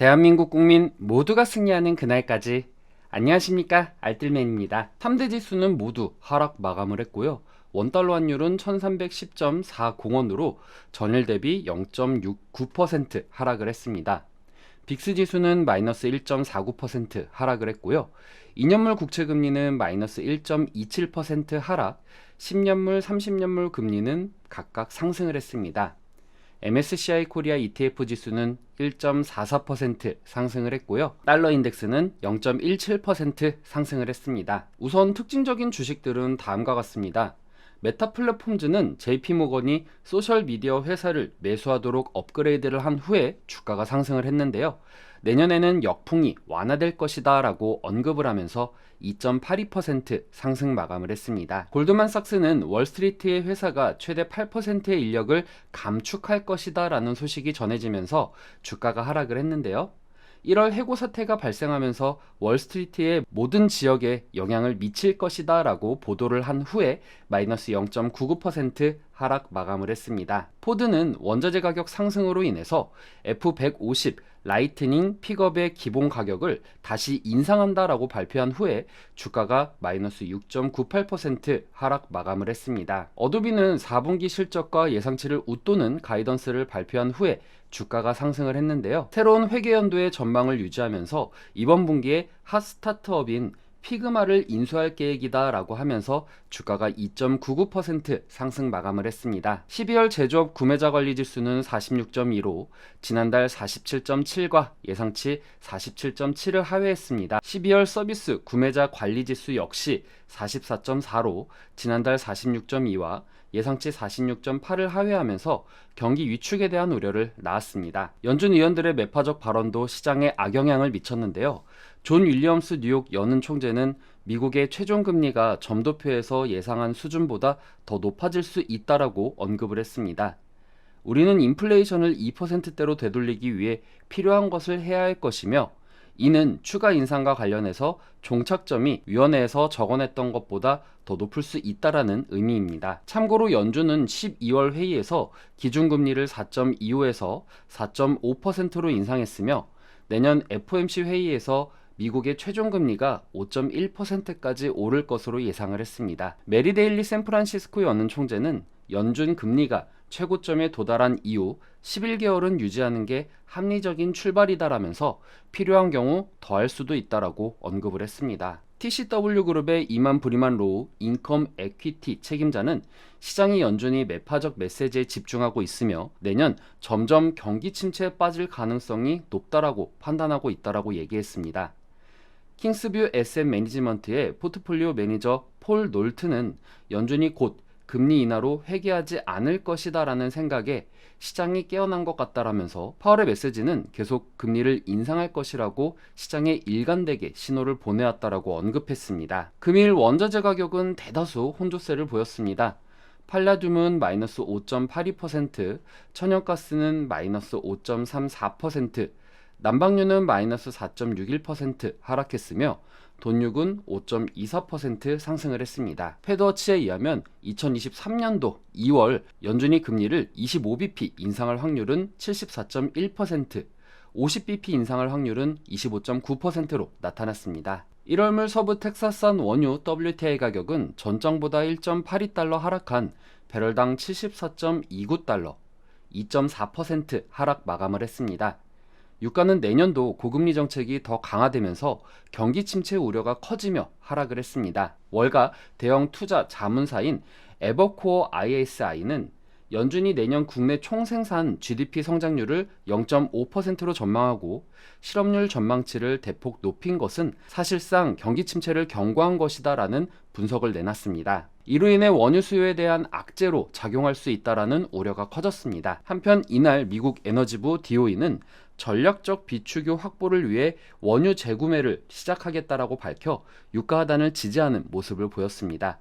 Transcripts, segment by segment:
대한민국 국민 모두가 승리하는 그날까지. 안녕하십니까, 알뜰맨입니다. 3대 지수는 모두 하락 마감을 했고요. 원달러 환율은 1310.40원으로 전일 대비 0.69% 하락을 했습니다. 빅스 지수는 마이너스 1.49% 하락을 했고요. 2년물 국채 금리는 마이너스 1.27% 하락, 10년물, 30년물 금리는 각각 상승을 했습니다. MSCI 코리아 ETF 지수는 1.44% 상승을 했고요. 달러 인덱스는 0.17% 상승을 했습니다. 우선 특징적인 주식들은 다음과 같습니다. 메타 플랫폼즈는 JP모건이 소셜미디어 회사를 매수하도록 업그레이드를 한 후에 주가가 상승을 했는데요. 내년에는 역풍이 완화될 것이다 라고 언급을 하면서 2.82% 상승 마감을 했습니다. 골드만삭스는 월스트리트의 회사가 최대 8%의 인력을 감축할 것이다 라는 소식이 전해지면서 주가가 하락을 했는데요. 1월 해고 사태가 발생하면서 월스트리트의 모든 지역에 영향을 미칠 것이다 라고 보도를 한 후에 마이너스 0.99% 하락 마감을 했습니다. 포드는 원자재 가격 상승으로 인해서 F150 라이트닝 픽업의 기본 가격을 다시 인상한다라고 발표한 후에 주가가 마이너스 6.98% 하락 마감을 했습니다. 어도비는 4분기 실적과 예상치를 웃도는 가이던스를 발표한 후에 주가가 상승을 했는데요. 새로운 회계연도의 전망을 유지하면서 이번 분기에 핫 스타트업인 피그마를 인수할 계획이다 라고 하면서 주가가 2.99% 상승 마감을 했습니다. 12월 제조업 구매자 관리 지수는 46.2로 지난달 47.7과 예상치 47.7을 하회했습니다. 12월 서비스 구매자 관리 지수 역시 44.4로 지난달 46.2와 예상치 46.8을 하회하면서 경기 위축에 대한 우려를 낳았습니다. 연준 의원들의 매파적 발언도 시장에 악영향을 미쳤는데요. 존 윌리엄스 뉴욕 연은 총재는 미국의 최종 금리가 점도표에서 예상한 수준보다 더 높아질 수 있다라고 언급을 했습니다. 우리는 인플레이션을 2%대로 되돌리기 위해 필요한 것을 해야 할 것이며 이는 추가 인상과 관련해서 종착점이 위원회에서 적어냈던 것보다 더 높을 수 있다라는 의미입니다. 참고로 연준은 12월 회의에서 기준금리를 4.25에서 4.5%로 인상했으며 내년 FOMC 회의에서 미국의 최종금리가 5.1%까지 오를 것으로 예상을 했습니다. 메리 데일리 샌프란시스코 연은 총재는 연준 금리가 최고점에 도달한 이후 11개월은 유지하는 게 합리적인 출발이다라면서 필요한 경우 더할 수도 있다라고 언급을 했습니다. TCW그룹의 이만 브리만 로우 인컴 에퀴티 책임자는 시장이 연준이 매파적 메시지에 집중하고 있으며 내년 점점 경기 침체에 빠질 가능성이 높다라고 판단하고 있다라고 얘기했습니다. 킹스뷰 SM 매니지먼트의 포트폴리오 매니저 폴 놀트는 연준이 곧 금리 인하로 회귀하지 않을 것이다 라는 생각에 시장이 깨어난 것 같다라면서 파월의 메시지는 계속 금리를 인상할 것이라고 시장에 일관되게 신호를 보내왔다라고 언급했습니다. 금일 원자재 가격은 대다수 혼조세를 보였습니다. 팔라듐은 마이너스 5.82%, 천연가스는 마이너스 5.34%, 난방유는 마이너스 4.61% 하락했으며 돈육은 5.24% 상승을 했습니다. 패드워치에 의하면 2023년도 2월 연준이 금리를 25bp 인상할 확률은 74.1%, 50bp 인상할 확률은 25.9%로 나타났습니다. 1월물 서부 텍사스산 원유 WTI 가격은 전장보다 1.82달러 하락한 배럴당 74.29달러, 2.4% 하락 마감을 했습니다. 유가는 내년도 고금리 정책이 더 강화되면서 경기 침체 우려가 커지며 하락을 했습니다. 월가 대형 투자 자문사인 에버코어 ISI는 연준이 내년 국내 총생산 GDP 성장률을 0.5%로 전망하고 실업률 전망치를 대폭 높인 것은 사실상 경기 침체를 경고한 것이다 라는 분석을 내놨습니다. 이로 인해 원유 수요에 대한 악재로 작용할 수 있다라는 우려가 커졌습니다. 한편 이날 미국 에너지부 DOE는 전략적 비축유 확보를 위해 원유 재구매를 시작하겠다라고 밝혀 유가 하단을 지지하는 모습을 보였습니다.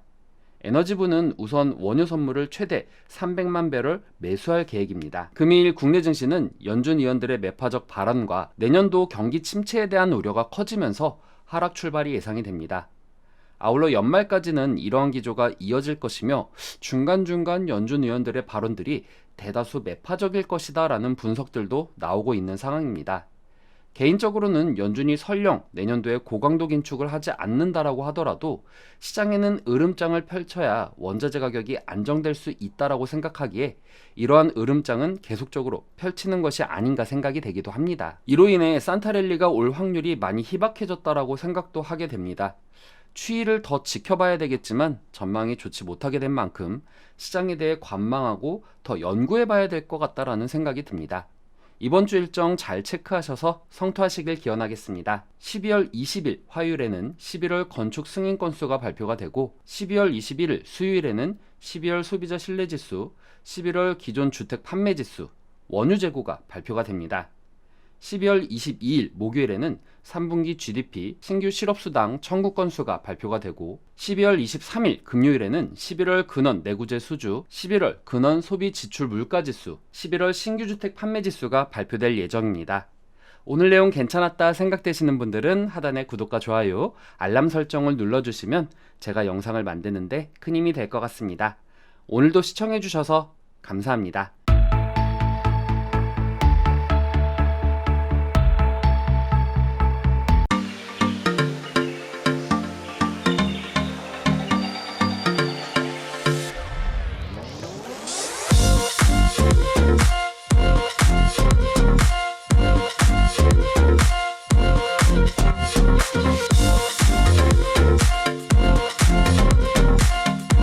에너지부는 우선 원유 선물을 최대 300만 배럴 매수할 계획입니다. 금일 국내 증시는 연준 의원들의 매파적 발언과 내년도 경기 침체에 대한 우려가 커지면서 하락 출발이 예상이 됩니다. 아울러 연말까지는 이러한 기조가 이어질 것이며 중간중간 연준 의원들의 발언들이 대다수 매파적일 것이다 라는 분석들도 나오고 있는 상황입니다. 개인적으로는 연준이 설령 내년도에 고강도 긴축을 하지 않는다라고 하더라도 시장에는 으름장을 펼쳐야 원자재 가격이 안정될 수 있다라고 생각하기에 이러한 으름장은 계속적으로 펼치는 것이 아닌가 생각이 되기도 합니다. 이로 인해 산타랠리가 올 확률이 많이 희박해졌다라고 생각도 하게 됩니다. 추이를 더 지켜봐야 되겠지만 전망이 좋지 못하게 된 만큼 시장에 대해 관망하고 더 연구해봐야 될 것 같다라는 생각이 듭니다. 이번 주 일정 잘 체크하셔서 성투하시길 기원하겠습니다. 12월 20일 화요일에는 11월 건축 승인 건수가 발표가 되고 12월 21일 수요일에는 12월 소비자 신뢰지수, 11월 기존 주택 판매 지수, 원유 재고가 발표가 됩니다. 12월 22일 목요일에는 3분기 GDP 신규 실업수당 청구 건수가 발표가 되고 12월 23일 금요일에는 11월 근원 내구재 수주, 11월 근원 소비 지출 물가지수, 11월 신규 주택 판매 지수가 발표될 예정입니다. 오늘 내용 괜찮았다 생각되시는 분들은 하단의 구독과 좋아요, 알람 설정을 눌러주시면 제가 영상을 만드는데 큰 힘이 될 것 같습니다. 오늘도 시청해주셔서 감사합니다.